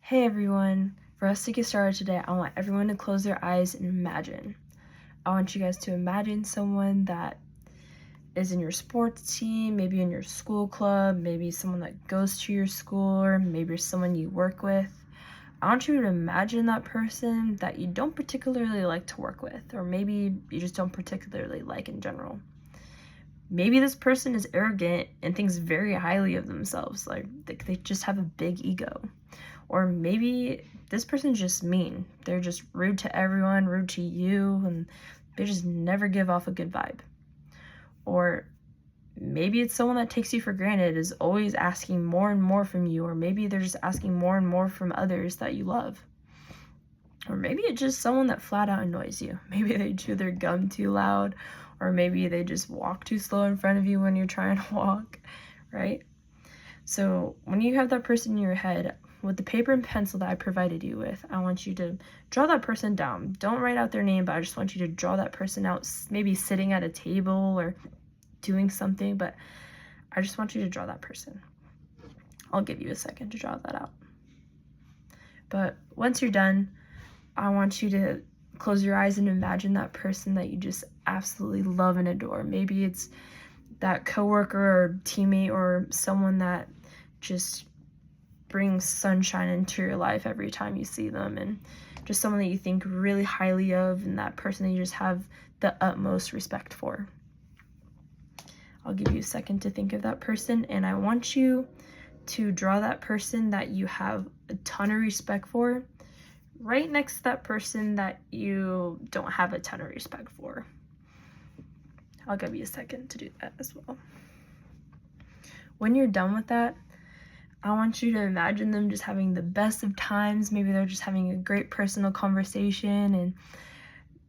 Hey everyone, for us to get started today, I want everyone to close their eyes and imagine. I want you guys to imagine someone that is in your sports team, maybe in your school club, maybe someone that goes to your school, or maybe someone you work with. I want you to imagine that person that you don't particularly like to work with, or maybe you just don't particularly like in general. Maybe this person is arrogant and thinks very highly of themselves, like they just have a big ego. Or maybe this person's just mean. They're just rude to everyone, rude to you, and they just never give off a good vibe. Or maybe it's someone that takes you for granted, is always asking more and more from you, or maybe they're just asking more and more from others that you love. Or maybe it's just someone that flat out annoys you. Maybe they chew their gum too loud, or maybe they just walk too slow in front of you when you're trying to walk, right? So when you have that person in your head, with the paper and pencil that I provided you with, I want you to draw that person down. Don't write out their name, but I just want you to draw that person out, maybe sitting at a table or doing something, but I just want you to draw that person. I'll give you a second to draw that out. But once you're done, I want you to close your eyes and imagine that person that you just absolutely love and adore. Maybe it's that coworker or teammate or someone that just brings sunshine into your life every time you see them, and just someone that you think really highly of, and that person that you just have the utmost respect for. I'll give you a second to think of that person, and I want you to draw that person that you have a ton of respect for right next to that person that you don't have a ton of respect for. I'll give you a second to do that as well. When you're done with that, I want you to imagine them just having the best of times. Maybe they're just having a great personal conversation, and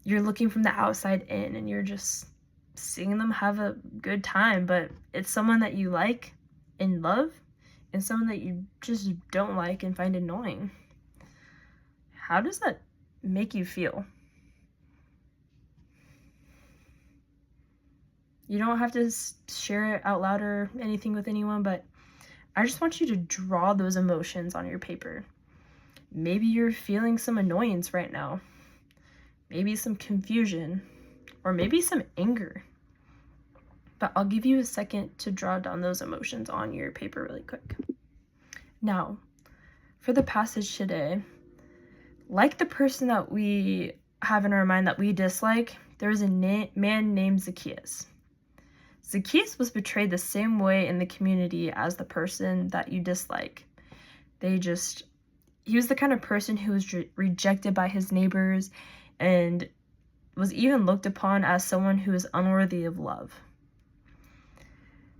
you're looking from the outside in, and you're just seeing them have a good time, but it's someone that you like and love, and someone that you just don't like and find annoying. How does that make you feel? You don't have to share it out loud or anything with anyone, but I just want you to draw those emotions on your paper. Maybe you're feeling some annoyance right now, maybe some confusion, or maybe some anger. But I'll give you a second to draw down those emotions on your paper really quick. Now, for the passage today, like the person that we have in our mind that we dislike, there was a man named Zacchaeus. Zacchaeus was portrayed the same way in the community as the person that you dislike. He was the kind of person who was rejected by his neighbors and was even looked upon as someone who is unworthy of love.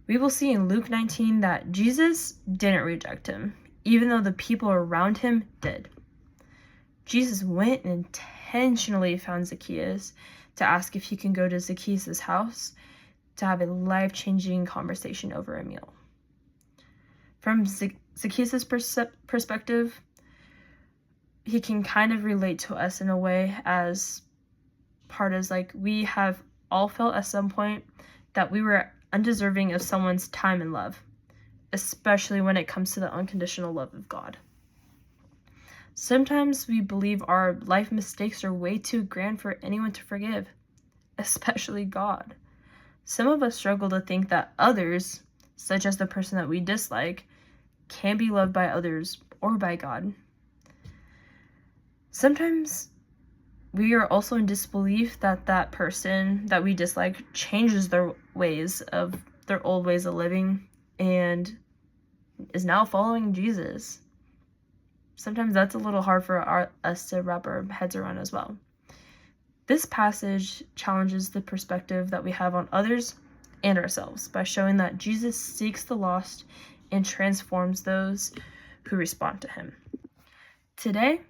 We will see in Luke 19 that Jesus didn't reject him, even though the people around him did. Jesus went and intentionally found Zacchaeus to ask if he can go to Zacchaeus' house to have a life-changing conversation over a meal. From Zacchaeus' perspective, he can kind of relate to us in a way as like we have all felt at some point that we were undeserving of someone's time and love, especially when it comes to the unconditional love of God. Sometimes we believe our life mistakes are way too grand for anyone to forgive, especially God. Some of us struggle to think that others, such as the person that we dislike, can be loved by others or by God. Sometimes we are also in disbelief that that person that we dislike changes their old ways of living and is now following Jesus. Sometimes that's a little hard for us to wrap our heads around as well. This passage challenges the perspective that we have on others and ourselves by showing that Jesus seeks the lost and transforms those who respond to him. Today,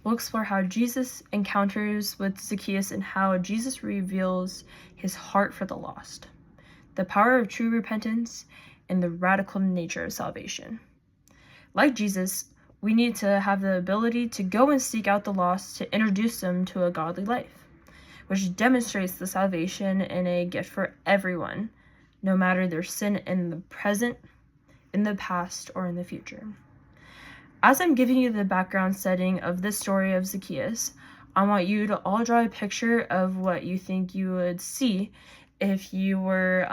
we'll explore how Jesus encounters with Zacchaeus and how Jesus reveals his heart for the lost, the power of true repentance, and the radical nature of salvation. Like Jesus, we need to have the ability to go and seek out the lost to introduce them to a godly life, which demonstrates the salvation and a gift for everyone, no matter their sin in the present, in the past, or in the future. As I'm giving you the background setting of this story of Zacchaeus, I want you to all draw a picture of what you think you would see if you were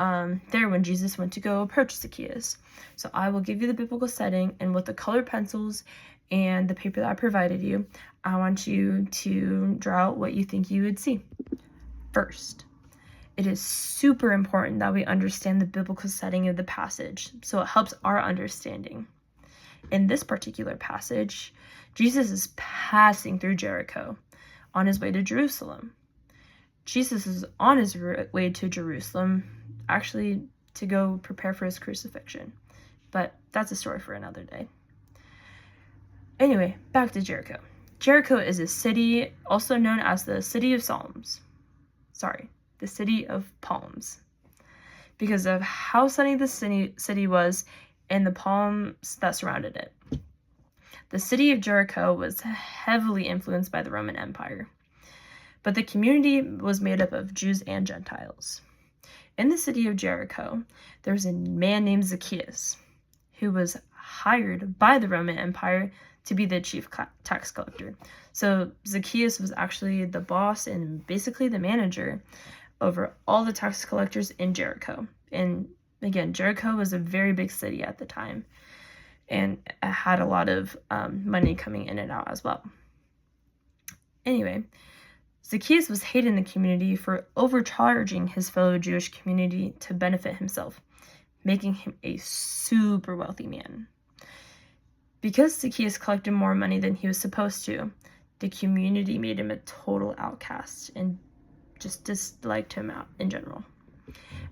there when Jesus went to go approach Zacchaeus. So I will give you the biblical setting, and with the colored pencils and the paper that I provided you, I want you to draw out what you think you would see. First, it is super important that we understand the biblical setting of the passage, so it helps our understanding. In this particular passage, Jesus is passing through Jericho on his way to Jerusalem. Jesus is on his way to Jerusalem, actually to go prepare for his crucifixion. But that's a story for another day. Anyway, back to Jericho. Jericho is a city also known as the City of Psalms. The City of Palms. Because of how sunny the city was and the palms that surrounded it. The city of Jericho was heavily influenced by the Roman Empire, but the community was made up of Jews and Gentiles. In the city of Jericho, there was a man named Zacchaeus, who was hired by the Roman Empire to be the chief tax collector. So Zacchaeus was actually the boss and basically the manager over all the tax collectors in Jericho. And again, Jericho was a very big city at the time, and it had a lot of money coming in and out as well. Anyway, Zacchaeus was hated in the community for overcharging his fellow Jewish community to benefit himself, making him a super wealthy man. Because Zacchaeus collected more money than he was supposed to, the community made him a total outcast and just disliked him out in general.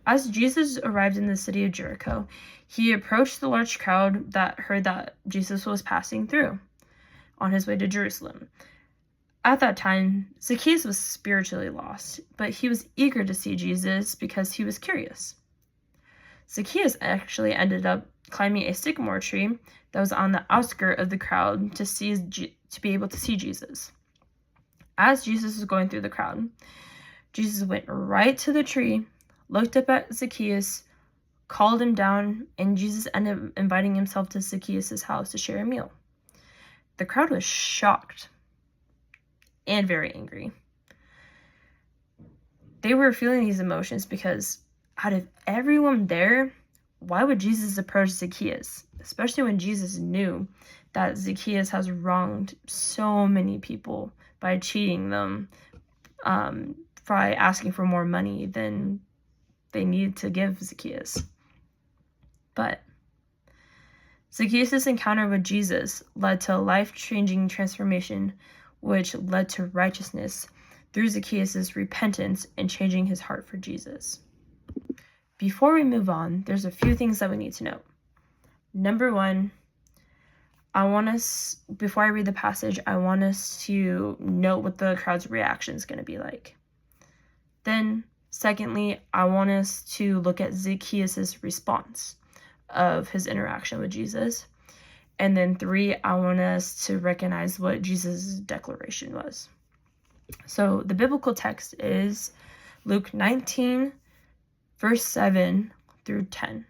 As Jesus arrived in the city of Jericho, he approached the large crowd that heard that Jesus was passing through on his way to Jerusalem. At that time, Zacchaeus was spiritually lost, but he was eager to see Jesus because he was curious. Zacchaeus actually ended up climbing a sycamore tree that was on the outskirts of the crowd to be able to see Jesus. As Jesus was going through the crowd, Jesus went right to the tree, looked up at Zacchaeus, called him down, and Jesus ended up inviting himself to Zacchaeus' house to share a meal. The crowd was shocked and very angry. They were feeling these emotions because out of everyone there, why would Jesus approach Zacchaeus? Especially when Jesus knew that Zacchaeus has wronged so many people by cheating them, by asking for more money than they needed to give Zacchaeus. But Zacchaeus' encounter with Jesus led to a life-changing transformation, which led to righteousness through Zacchaeus' repentance and changing his heart for Jesus. Before we move on, there's a few things that we need to know. Number one, before I read the passage, I want us to note what the crowd's reaction is going to be like. Then, secondly, I want us to look at Zacchaeus' response of his interaction with Jesus. And then 3, I want us to recognize what Jesus' declaration was. So the biblical text is Luke 19, verse 7 through 10.